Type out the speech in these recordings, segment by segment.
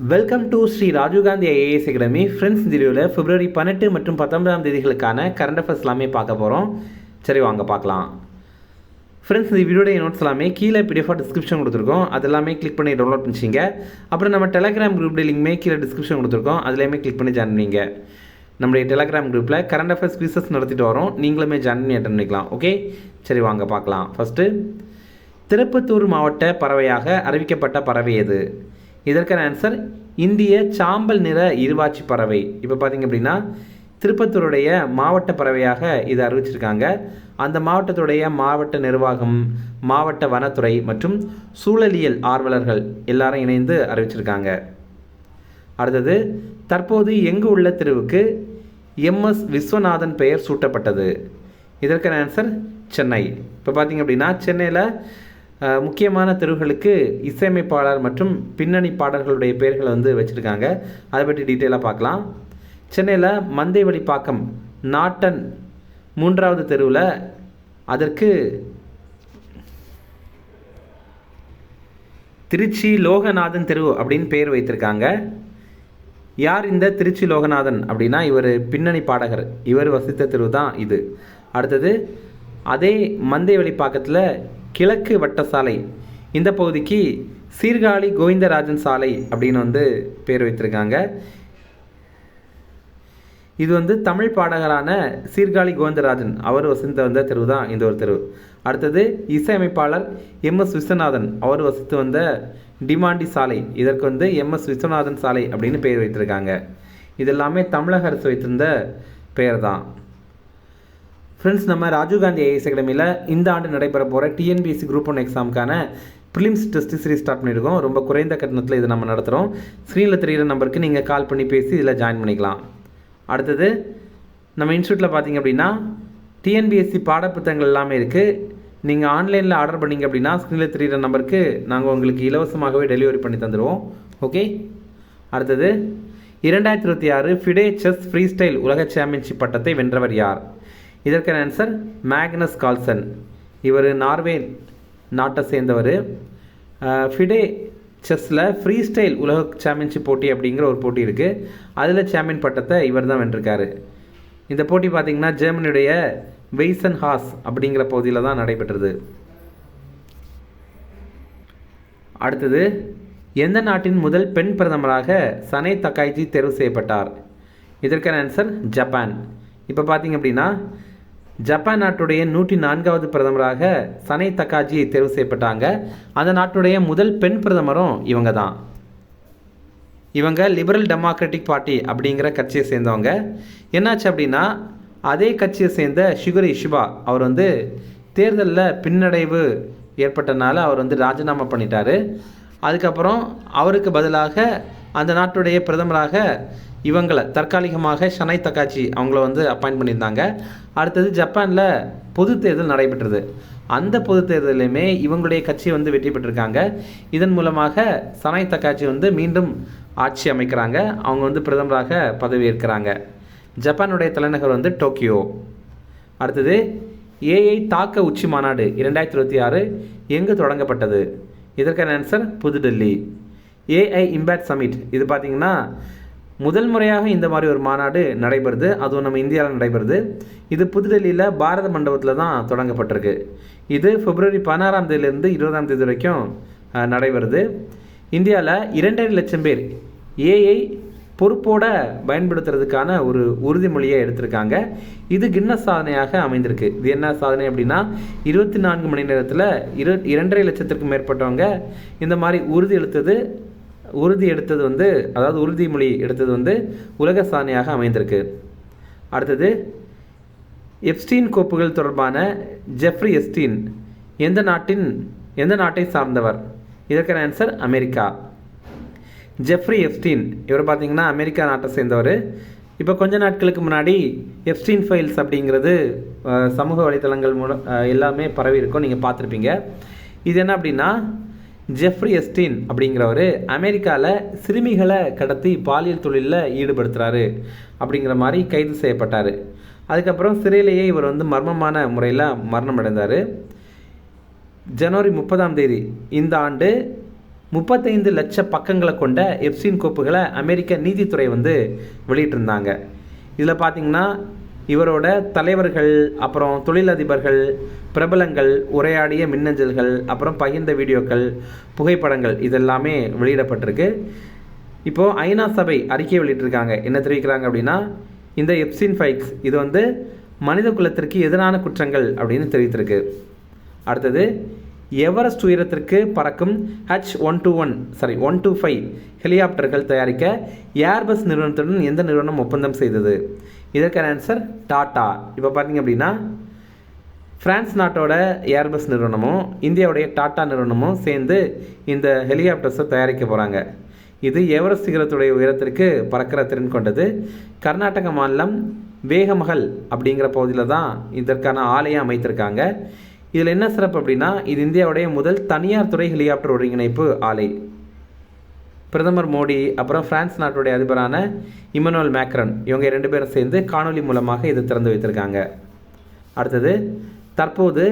Welcome to Shri Rajiv Gandhi IAS academy. Friends, இந்த வீடியோவில் பிப்ரவரி 18 மற்றும் 19 தேதிகளுக்கான கரண்ட் அஃபேர்ஸ் எல்லாமே பார்க்க போகிறோம். சரி, வாங்க பார்க்கலாம். ஃப்ரெண்ட்ஸ், இந்த வீடியோடைய நோட்ஸ் எல்லாமே கீழே பிடிஎஃப் டிஸ்கிரிப்ஷன் கொடுத்துருக்கோம். அது எல்லாமே கிளிக் பண்ணி டவுன்லோட் பண்ணிச்சிங்க. அப்புறம் நம்ம டெலகிராம் குரூப் லிங்க்மே கீழே டிஸ்கிரிப்ஷன் கொடுத்துருக்கோம். அதுலேயுமே கிளிக் பண்ணி ஜாயின் பண்ணிங்க. நம்முடைய டெலகிராம் குரூப்பில் கரண்ட் அஃபேர்ஸ் குவிசஸ் நடத்திட்டு வரோம். நீங்களுமே ஜாயின் பண்ணி அட்டன் பண்ணிக்கலாம். ஓகே, சரி வாங்க பார்க்கலாம். ஃபஸ்ட்டு, திருப்பத்தூர் மாவட்ட பறவையாக அறிவிக்கப்பட்ட பறவை எது? இதற்கான ஆன்சர் இந்திய சாம்பல் நிற இருவாச்சி பறவை. இப்போ பார்த்திங்க அப்படின்னா திருப்பத்தூருடைய மாவட்ட பறவையாக இதை அறிவிச்சிருக்காங்க. அந்த மாவட்டத்துடைய மாவட்ட நிர்வாகம், மாவட்ட வனத்துறை மற்றும் சூழலியல் ஆர்வலர்கள் எல்லாரும் இணைந்து அறிவிச்சிருக்காங்க. அடுத்தது, தற்போது எங்கு உள்ள தெருவுக்கு MS விஸ்வநாதன் பெயர் சூட்டப்பட்டது? இதற்கான ஆன்சர் சென்னை. இப்போ பார்த்திங்க அப்படின்னா சென்னையில் முக்கியமான தெருவுகளுக்கு இசையமைப்பாளர் மற்றும் பின்னணி பாடல்களுடைய பெயர்களை வச்சுருக்காங்க. அதை பற்றி டீட்டெயிலாக பார்க்கலாம். சென்னையில் மந்தைவெளிப்பாக்கம் நாட்டன் 3வது தெருவில் அதற்கு திருச்சி லோகநாதன் தெரு அப்படின்னு பெயர் வைத்திருக்காங்க. யார் இந்த திருச்சி லோகநாதன் அப்படின்னா இவர் பின்னணி பாடகர். இவர் வசித்த தெரு தான் இது. அடுத்தது, அதே மந்தைவெளிப்பாக்கத்தில் கிழக்கு வட்ட சாலை, இந்த பகுதிக்கு சீர்காழி கோவிந்தராஜன் சாலை அப்படின்னு பேர் வைத்திருக்காங்க. இது தமிழ் பாடகரான சீர்காழி கோவிந்தராஜன் அவர் வசித்த தெரு தான் இந்த ஒரு தெரு. அடுத்தது, இசையமைப்பாளர் MS விஸ்வநாதன் அவர் வசித்து டிமாண்டி சாலை, இதற்கு MS விஸ்வநாதன் சாலை அப்படின்னு பெயர் வைத்திருக்காங்க. இதெல்லாமே தமிழக அரசு வைத்திருந்த பெயர் தான். ஃப்ரெண்ட்ஸ், நம்ம ராஜீவ்காந்தி ஐஏஎஸ் அகாடமியில் இந்த ஆண்டு நடைபெற போகிற TNPSC Group 1 எக்ஸாமுக்கான ப்ரிலிம்ஸ் டெஸ்ட் சீரிஸ் ஸ்டார்ட் பண்ணியிருக்கோம். ரொம்ப குறைந்த கட்டணத்தில் இதை நம்ம நடத்துகிறோம். ஸ்க்ரீனில் தெரிகிற நம்பருக்கு நீங்கள் கால் பண்ணி பேசி இதில் ஜாயின் பண்ணிக்கலாம். அடுத்தது, நம்ம இன்ஸ்டியூட்டில் பார்த்திங்க அப்படின்னா TNPSC பாடப்புத்தகங்கள் எல்லாமே இருக்குது. நீங்கள் ஆன்லைனில் ஆர்டர் பண்ணிங்க அப்படின்னா ஸ்க்ரீனில் தெரிகிற நம்பருக்கு நாங்கள் உங்களுக்கு இலவசமாகவே டெலிவரி பண்ணி தந்துடுவோம். ஓகே. அடுத்தது, 2026 ஃபிடே செஸ் ஃப்ரீ ஸ்டைல் உலக சாம்பியன்ஷிப் பட்டத்தை வென்றவர் யார்? இதற்கான ஆன்சர் மேக்னஸ் கால்சன். இவர் நார்வே நாட்டை சேர்ந்தவர். ஃபிடே செஸ்ஸில் ஃப்ரீ ஸ்டைல் உலக சாம்பியன்ஷிப் போட்டி அப்படிங்கிற ஒரு போட்டி இருக்குது. அதில் சாம்பியன் பட்டத்தை இவர் தான் வென்றிருக்காரு. இந்த போட்டி பார்த்திங்கன்னா ஜெர்மனியுடைய வெய்சன் ஹாஸ் அப்படிங்கிற பகுதியில் தான் நடைபெற்றது. அடுத்தது, எந்த நாட்டின் முதல் பெண் பிரதமராக சனே தக்காய்ஜி தேர்வு செய்யப்பட்டார்? இதற்கான ஆன்சர் ஜப்பான். இப்போ பார்த்திங்க அப்படின்னா ஜப்பான் நாட்டுடைய 104வது பிரதமராக சனே தக்காஜி தேர்வு செய்யப்பட்டாங்க. அந்த நாட்டுடைய முதல் பெண் பிரதமரும் இவங்க தான். இவங்க லிபரல் டெமோக்ராட்டிக் பார்ட்டி அப்படிங்கிற கட்சியை சேர்ந்தவங்க. என்னாச்சு அப்படின்னா அதே கட்சியை சேர்ந்த ஷிகுரி இஷிபா அவர் தேர்தலில் பின்னடைவு ஏற்பட்டனால அவர் ராஜினாமா பண்ணிட்டார். அதுக்கப்புறம் அவருக்கு பதிலாக அந்த நாட்டுடைய பிரதமராக இவங்களை தற்காலிகமாக சனை தக்காச்சி அவங்கள அப்பாயிண்ட் பண்ணியிருந்தாங்க. அடுத்தது, ஜப்பானில் பொது தேர்தல் நடைபெற்றது. அந்த பொது தேர்தலையுமே இவங்களுடைய கட்சி வெற்றி பெற்றிருக்காங்க. இதன் மூலமாக சனை தக்காச்சி மீண்டும் ஆட்சி அமைக்கிறாங்க. அவங்க பிரதமராக பதவியேற்கிறாங்க. ஜப்பானுடைய தலைநகர் டோக்கியோ. அடுத்தது, AI தாக்க உச்சி மாநாடு 2026 எங்கு தொடங்கப்பட்டது? இதற்கான ஆன்சர் புதுடெல்லி. AI இம்பேக்ட் சமிட், இது பார்த்திங்கன்னா முதல் முறையாக இந்த மாதிரி ஒரு மாநாடு நடைபெறுது. அதுவும் நம்ம இந்தியாவில் நடைபெறுது. இது புதுடெல்லியில் பாரத மண்டபத்தில் தான் தொடங்கப்பட்டிருக்கு. இது பிப்ரவரி 16ஆம் தேதியிலிருந்து 20ஆம் தேதி வரைக்கும் நடைபெறுது. இந்தியாவில் 2.5 லட்சம் பேர் AI பொறுப்போட பயன்படுத்துறதுக்கான ஒரு உறுதிமொழியை எடுத்திருக்காங்க. இது கின்னஸ் சாதனையாக அமைந்திருக்கு. இது என்ன சாதனை அப்படின்னா 24 மணி நேரத்தில் 2.5 லட்சத்திற்கும் மேற்பட்டவங்க இந்த மாதிரி உறுதி எடுத்தது அதாவது உறுதிமொழி எடுத்தது உலக சாதனையாக அமைந்திருக்கு. அடுத்தது, எப்ஸ்டீன் கோப்புகள் தொடர்பான ஜெஃப்ரி எப்ஸ்டீன் எந்த நாட்டை சார்ந்தவர்? இதற்கான ஆன்சர் அமெரிக்கா. ஜெஃப்ரி எப்ஸ்டீன் இவர் பார்த்திங்கன்னா அமெரிக்கா நாட்டை சேர்ந்தவர். இப்போ கொஞ்ச நாட்களுக்கு முன்னாடி எப்ஸ்டீன் ஃபைல்ஸ் அப்படிங்கிறது சமூக வலைத்தளங்கள் மூலம் எல்லாமே பரவி இருக்கும், நீங்கள் பார்த்துருப்பீங்க. இது என்ன அப்படின்னா ஜெஃப்ரி எப்ஸ்டீன் அப்படிங்கிறவர் அமெரிக்காவில் சிறுமிகளை கடத்தி பாலியல் தொழிலில் ஈடுபடுத்துகிறாரு அப்படிங்கிற மாதிரி கைது செய்யப்பட்டார். அதுக்கப்புறம் சிறையிலேயே இவர் மர்மமான முறையில் மரணம் அடைந்தார். ஜனவரி 30ஆம் தேதி இந்த ஆண்டு 35 லட்ச பக்கங்களை கொண்ட எப்ஸ்டீன் கோப்புகளை அமெரிக்க நீதித்துறை வந்து வெளியிட்டிருந்தாங்க. இதில் பார்த்திங்கன்னா இவரோட தலைவர்கள், அப்புறம் தொழிலதிபர்கள், பிரபலங்கள் உரையாடிய மின்னஞ்சல்கள், அப்புறம் பகிர்ந்த வீடியோக்கள், புகைப்படங்கள் இதெல்லாமே வெளியிடப்பட்டிருக்கு. இப்போது ஐநா சபை அறிக்கை வெளியிட்டிருக்காங்க. என்ன தெரிவிக்கிறாங்க அப்படின்னா, இந்த எப்ஸ்டீன் ஃபைல்ஸ் இது வந்து மனித குலத்திற்கு எதிரான குற்றங்கள் அப்படின்னு தெரிவித்திருக்கு. அடுத்தது, எவரெஸ்ட் உயரத்திற்கு பறக்கும் H125 ஹெலிகாப்டர்கள் தயாரிக்க ஏர்பஸ் நிறுவனத்துடன் எந்த நிறுவனம் ஒப்பந்தம் செய்தது? இதற்கான ஆன்சர் டாட்டா. இப்போ பார்த்தீங்க அப்படின்னா பிரான்ஸ் நாட்டோட ஏர்பஸ் நிறுவனமும் இந்தியாவுடைய டாட்டா நிறுவனமும் சேர்ந்து இந்த ஹெலிகாப்டர்ஸை தயாரிக்க போகிறாங்க. இது எவரெஸ்ட் சிகரத்துடைய உயரத்திற்கு பறக்கிற திறன் கொண்டது. கர்நாடக மாநிலம் வேகமஹல் அப்படிங்கிற பகுதியில் தான் இதற்கான ஆலையை அமைத்திருக்காங்க. இதில் என்ன சிறப்பு அப்படின்னா, இது இந்தியாவுடைய முதல் தனியார் துறை ஹெலிகாப்டர் ஒருங்கிணைப்பு ஆலை. பிரதமர் மோடி, அப்புறம் பிரான்ஸ் நாட்டுடைய அதிபரான இமானுவேல் மேக்ரான் இவங்க 2 பேரும் சேர்ந்து காணொலி மூலமாக இதை திறந்து வைத்திருக்காங்க. அடுத்தது, தற்போது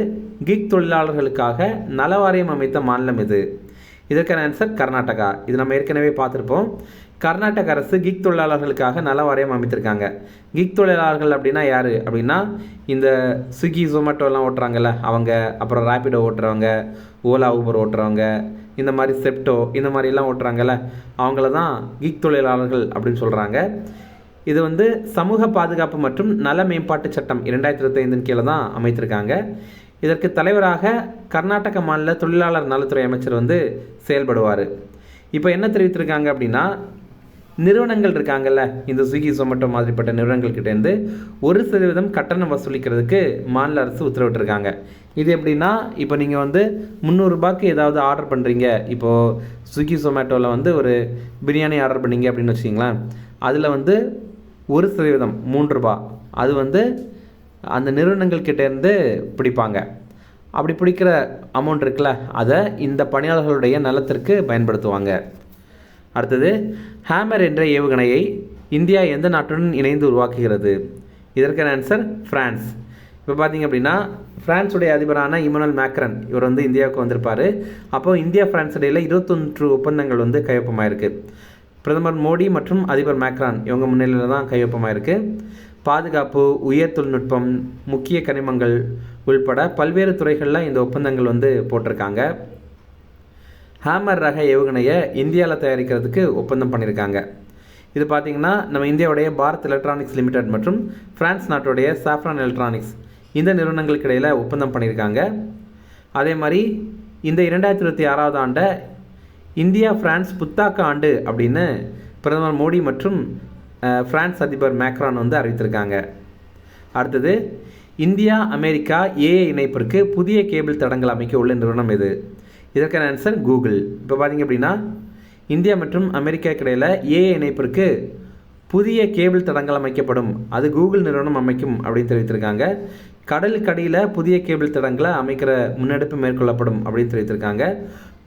கிக் தொழிலாளர்களுக்காக நல வாரியம் அமைத்த மாநிலம் இது? இதற்கான ஆன்சர் கர்நாடகா. இது நம்ம ஏற்கனவே பார்த்துருப்போம். கர்நாடக அரசு கிக் தொழிலாளர்களுக்காக நல வாரியம் அமைத்திருக்காங்க. கிக் தொழிலாளர்கள் அப்படின்னா யார் அப்படின்னா, இந்த ஸ்விக்கி ஜொமேட்டோலாம் ஓட்டுறாங்கல்ல அவங்க, அப்புறம் ரேப்பிடோ ஓட்டுறவங்க, ஓலா ஊபர் ஓட்டுறவங்க, இந்த மாதிரி செப்டோ இந்த மாதிரிலாம் ஓட்டுறாங்கல்ல அவங்கள தான் கிக் தொழிலாளர்கள் அப்படின்னு சொல்கிறாங்க. இது வந்து சமூக பாதுகாப்பு மற்றும் நல மேம்பாட்டு சட்டம் 2025 கீழே தான் அமைத்திருக்காங்க. இதற்கு தலைவராக கர்நாடக மாநில தொழிலாளர் நலத்துறை அமைச்சர் வந்து செயல்படுவார். இப்போ என்ன தெரிவித்திருக்காங்க அப்படின்னா, நிறுவனங்கள் இருக்காங்கல்ல, இந்த ஸ்விக்கி ஜொமேட்டோ மாதிரிப்பட்ட நிறுவனங்கள்கிட்டேருந்து 1% கட்டணம் வசூலிக்கிறதுக்கு மாநில அரசு உத்தரவிட்டிருக்காங்க. இது எப்படின்னா, இப்போ நீங்கள் வந்து 300 ரூபாய்க்கு ஏதாவது ஆர்டர் பண்ணுறீங்க. இப்போது ஸ்விக்கி ஜொமேட்டோவில் வந்து ஒரு பிரியாணி ஆர்டர் பண்ணிங்க அப்படின்னு வச்சிங்களேன், அதில் வந்து 1% 3 ரூபா அது வந்து அந்த நிறுவனங்கள்கிட்டேருந்து பிடிப்பாங்க. அப்படி பிடிக்கிற அமௌண்ட் இருக்குல்ல, அதை இந்த பணியாளர்களுடைய நலத்திற்கு பயன்படுத்துவாங்க. அடுத்தது, ஹேமர் என்ற ஏவுகணையை இந்தியா எந்த நாட்டுடன் இணைந்து உருவாக்குகிறது? இதற்கான ஆன்சர் பிரான்ஸ். இப்போ பார்த்தீங்க அப்படின்னா, பிரான்ஸுடைய அதிபரான இமானுவேல் மேக்ரான் இவர் வந்து இந்தியாவுக்கு வந்திருப்பார். அப்போது இந்தியா பிரான்ஸ் இடையில் 21 ஒப்பந்தங்கள் வந்து கையொப்பமாயிருக்கு. பிரதமர் மோடி மற்றும் அதிபர் மேக்ரான் இவங்க முன்னிலையில் தான் கையொப்பமாயிருக்கு. பாதுகாப்பு, உயர் தொழில்நுட்பம், முக்கிய கனிமங்கள் உள்பட பல்வேறு துறைகளில் இந்த ஒப்பந்தங்கள் வந்து போட்டிருக்காங்க. ஹேமர் ரக ஏவுகணையை இந்தியாவில் தயாரிக்கிறதுக்கு ஒப்பந்தம் பண்ணியிருக்காங்க. இது பார்த்திங்கன்னா நம்ம இந்தியாவுடைய பாரத் எலக்ட்ரானிக்ஸ் லிமிடெட் மற்றும் பிரான்ஸ் நாட்டுடைய சாஃப்ரான் எலக்ட்ரானிக்ஸ் இந்த நிறுவனங்களுக்கு இடையில் ஒப்பந்தம் பண்ணியிருக்காங்க. அதே மாதிரி இந்த 2026 ஆண்டை இந்தியா பிரான்ஸ் புத்தாக்க ஆண்டு அப்படின்னு பிரதமர் மோடி மற்றும் பிரான்ஸ் அதிபர் மேக்ரான் வந்து அறிவித்திருக்காங்க. அடுத்தது, இந்தியா அமெரிக்கா ஏஏ இணைப்பிற்கு புதிய கேபிள் தடங்கள் அமைக்க உள்ள நிறுவனம் எது? இதற்கான ஆன்சர் கூகுள். இப்போ பார்த்திங்க அப்படின்னா, இந்தியா மற்றும் அமெரிக்காவுக்கு இடையில் ஏஏ இணைப்பிற்கு புதிய கேபிள் தடங்கள் அமைக்கப்படும், அது கூகுள் நிறுவனம் அமைக்கும் அப்படின்னு தெரிவித்திருக்காங்க. கடலுக்கடியில் புதிய கேபிள் தடங்களை அமைக்கிற முன்னெடுப்பு மேற்கொள்ளப்படும் அப்படின்னு தெரிவித்திருக்காங்க.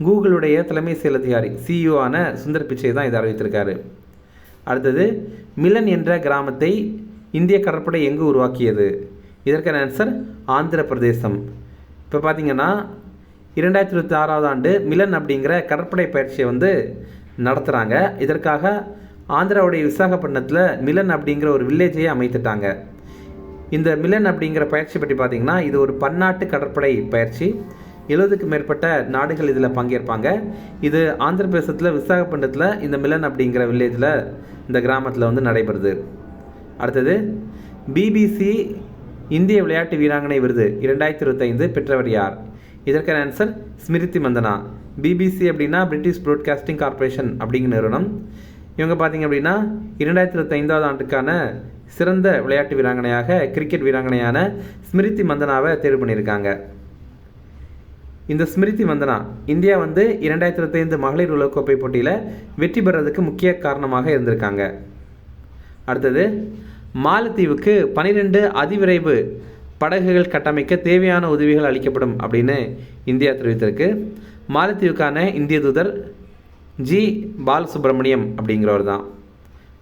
கூகுளுடைய தலைமை செயல் அதிகாரி CEO ஆன சுந்தர் பிச்சை தான் இதை அறிவித்திருக்காரு. அடுத்தது, மிலன் என்ற கிராமத்தை இந்திய கடற்படை எங்கு உருவாக்கியது? இதற்கான ஆன்சர் ஆந்திர பிரதேசம். இப்போ பார்த்தீங்கன்னா 2026 ஆண்டு மிலன் அப்படிங்கிற கடற்படை பயிற்சியை வந்து நடத்துகிறாங்க. இதற்காக ஆந்திராவுடைய விசாகப்பட்டினத்தில் மிலன் அப்படிங்கிற ஒரு வில்லேஜையே அமைத்துட்டாங்க. இந்த மிலன் அப்படிங்கிற பயிற்சி பற்றி பார்த்திங்கன்னா, இது ஒரு பன்னாட்டு கடற்படை பயிற்சி. 70க்கு மேற்பட்ட நாடுகள் இதில் பங்கேற்பாங்க. இது ஆந்திர பிரதேசத்தில் விசாகப்பட்டினத்தில் இந்த மிலன் அப்படிங்கிற வில்லேஜில் இந்த கிராமத்தில் வந்து நடைபெறுது. அடுத்தது, பிபிசி இந்திய விளையாட்டு வீராங்கனை விருது 2025 பெற்றவர் யார்? இதற்கான ஆன்சர் ஸ்மிருதி மந்தனா. பிபிசி அப்படின்னா பிரிட்டிஷ் ப்ராட்காஸ்டிங் கார்ப்பரேஷன் அப்படிங்கிற நிறுவனம். இவங்க பார்த்திங்க அப்படின்னா 2025 ஆண்டுக்கான சிறந்த விளையாட்டு வீராங்கனையாக கிரிக்கெட் வீராங்கனையான ஸ்மிருதி மந்தனாவை தேர்வு பண்ணியிருக்காங்க. இந்த ஸ்மிருதி மந்தனா இந்தியா வந்து 2025 மகளிர் உலகக்கோப்பை போட்டியில் வெற்றி பெறதுக்கு முக்கிய காரணமாக இருந்திருக்காங்க. அடுத்தது, மாலத்தீவுக்கு 12 அதிவிரைவு படகுகள் கட்டமைக்க தேவையான உதவிகள் அளிக்கப்படும் அப்படின்னு இந்தியா தெரிவித்திருக்கு. மாலத்தீவுக்கான இந்திய தூதர் ஜி பாலசுப்ரமணியம் அப்படிங்கிறவர் தான்.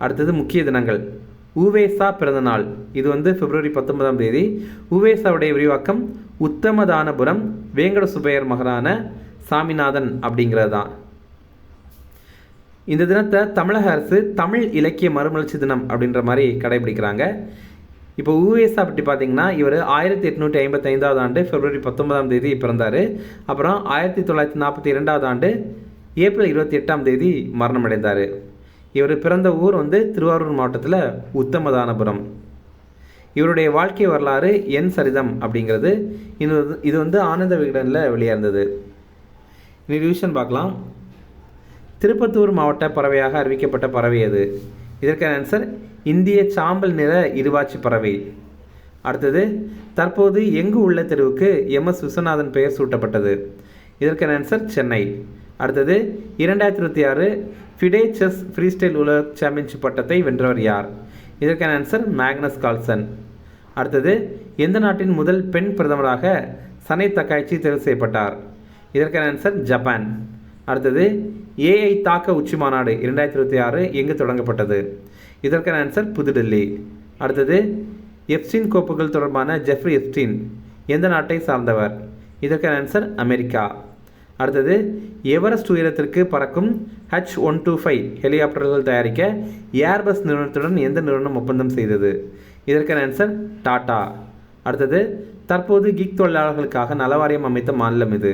அடுத்தது, முக்கிய தினங்கள். உவேசா பிறந்தநாள், இது வந்து பிப்ரவரி 19ஆம் தேதி. உவேசாவுடைய விரிவாக்கம் உத்தமதானபுரம் வேங்கட சுப்பையர் மகனான சாமிநாதன் அப்படிங்கிறது தான். இந்த தினத்தை தமிழக அரசு தமிழ் இலக்கிய மறுமலர்ச்சி தினம் அப்படின்ற மாதிரி கடைபிடிக்கிறாங்க. இப்போ உவேசா பற்றி பார்த்தீங்கன்னா இவர் 1855 ஆண்டு பிப்ரவரி 19 பிறந்தார். அப்புறம் 1942 ஆண்டு ஏப்ரல் 28 மரணமடைந்தார். இவர் பிறந்த ஊர் வந்து திருவாரூர் மாவட்டத்தில் உத்தமதானபுரம். இவருடைய வாழ்க்கை வரலாறு என் சரிதம் அப்படிங்கிறது இது வந்து ஆனந்த விகடனில் வெளியார்ந்தது. இனி ரிவிஷன் பார்க்கலாம். திருப்பத்தூர் மாவட்ட பறவையாக அறிவிக்கப்பட்ட பறவை எது? இதற்கான ஆன்சர் இந்திய சாம்பல் நிற இருவாச்சி பறவை. அடுத்தது, தற்போது எங்கு உள்ள தெருவுக்கு MS விஸ்வநாதன் பெயர் சூட்டப்பட்டது? இதற்கான ஆன்சர் சென்னை. அடுத்தது, 2026 ஃபிடே செஸ் ஃப்ரீஸ்டைல் உலக சாம்பியன்ஷிப் பட்டத்தை வென்றவர் யார்? இதற்கான ஆன்சர் மேக்னஸ் கால்சன். அடுத்தது, எந்த நாட்டின் முதல் பெண் பிரதமராக சனை தக்காய்ச்சி தேர்வு செய்யப்பட்டார்? இதற்கான ஆன்சர் ஜப்பான். அடுத்தது, AI தாக்க உச்சி மாநாடு 2026 எங்கு தொடங்கப்பட்டது? இதற்கான ஆன்சர் புதுடெல்லி. அடுத்தது, எப்ஸ்டீன் கோப்புகள் தொடர்பான ஜெஃப்ரி எப்ஸ்டீன் எந்த நாட்டை சார்ந்தவர்? இதற்கான ஆன்சர் அமெரிக்கா. அடுத்தது, எவரெஸ்ட் உயரத்திற்கு பறக்கும் H125 ஹெலிகாப்டர்கள் தயாரிக்க ஏர்பஸ் நிறுவனத்துடன் எந்த நிறுவனம் ஒப்பந்தம் செய்தது? இதற்கான ஆன்சர் டாடா. அடுத்தது, தற்போது கிக் தொழிலாளர்களுக்காக நலவாரியம் அமைத்த மாநிலம் இது?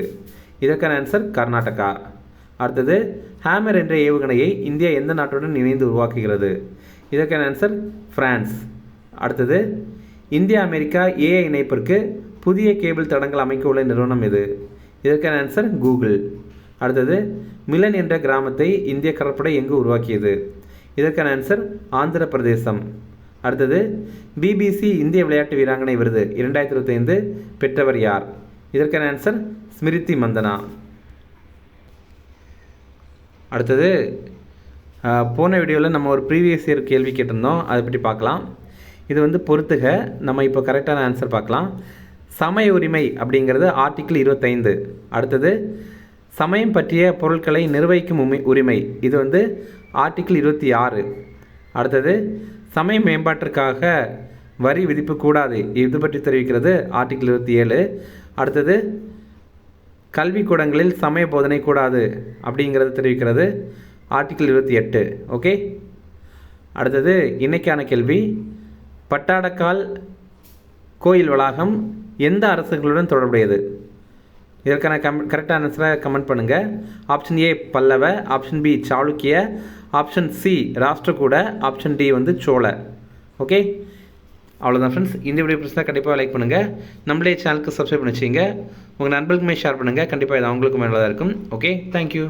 இதற்கான ஆன்சர் கர்நாடகா. அடுத்தது, ஹேமர் என்ற ஏவுகணையை இந்தியா எந்த நாட்டுடன் இணைந்து உருவாக்குகிறது? இதற்கான ஆன்சர் பிரான்ஸ். அடுத்தது, இந்தியா அமெரிக்கா AI இணைப்பிற்கு புதிய கேபிள் தடங்கள் அமைக்க உள்ள நிறுவனம் எது? இதற்கான ஆன்சர் கூகுள். அடுத்தது, மிலன் என்ற கிராமத்தை இந்திய கடற்படை எங்கு உருவாக்கியது? இதற்கான ஆன்சர் ஆந்திர பிரதேசம். அடுத்தது, BBC இந்திய விளையாட்டு வீராங்கனை விருது 2025 பெற்றவர் யார்? இதற்கான ஆன்சர் ஸ்மிருதி மந்தனா. அடுத்தது, போன வீடியோவில் நம்ம ஒரு ப்ரீவியஸ் இயர் கேள்வி கேட்டிருந்தோம், அதை பற்றி பார்க்கலாம். இது வந்து பொறுத்துக. நம்ம இப்போ கரெக்டான ஆன்சர் பார்க்கலாம். சமய உரிமை அப்படிங்கிறது ஆர்டிக்கிள் 25. அடுத்தது, சமயம் பற்றிய பொருட்களை நிர்வகிக்கும் உரிமை, இது வந்து ஆர்டிக்கிள் 26. அடுத்தது, சமய மேம்பாட்டிற்காக வரி விதிப்பு கூடாது, இது பற்றி தெரிவிக்கிறது ஆர்டிக்கிள் 27. அடுத்தது, கல்விக்கூடங்களில் சமய போதனை கூடாது அப்படிங்கிறது தெரிவிக்கிறது ஆர்டிக்கிள் 28. ஓகே. அடுத்தது, இன்னைக்கான கேள்வி, பட்டாடக்கால் கோயில் வளாகம் எந்த அரசுகளுடன் தொடர்புடையது? இதற்கான கரெக்டான ஆன்சரை கமெண்ட் பண்ணுங்கள். Option A Pallava, option B Chalukya, option C Rashtrakuta, option D வந்து சோழ. ஓகே, அவ்வளோதான் ஃப்ரெண்ட்ஸ். இந்த வீடியோ பிடிச்சா கண்டிப்பாக லைக் பண்ணுங்கள். நம்மளே சேனலுக்கு சப்ஸ்கிரைப் பண்ணி வச்சுங்க. உங்கள் நண்பர்களுக்குமே ஷேர் பண்ணுங்கள். கண்டிப்பாக இது அவங்களுக்கும் நல்லதாக இருக்கும். Okay, thank you.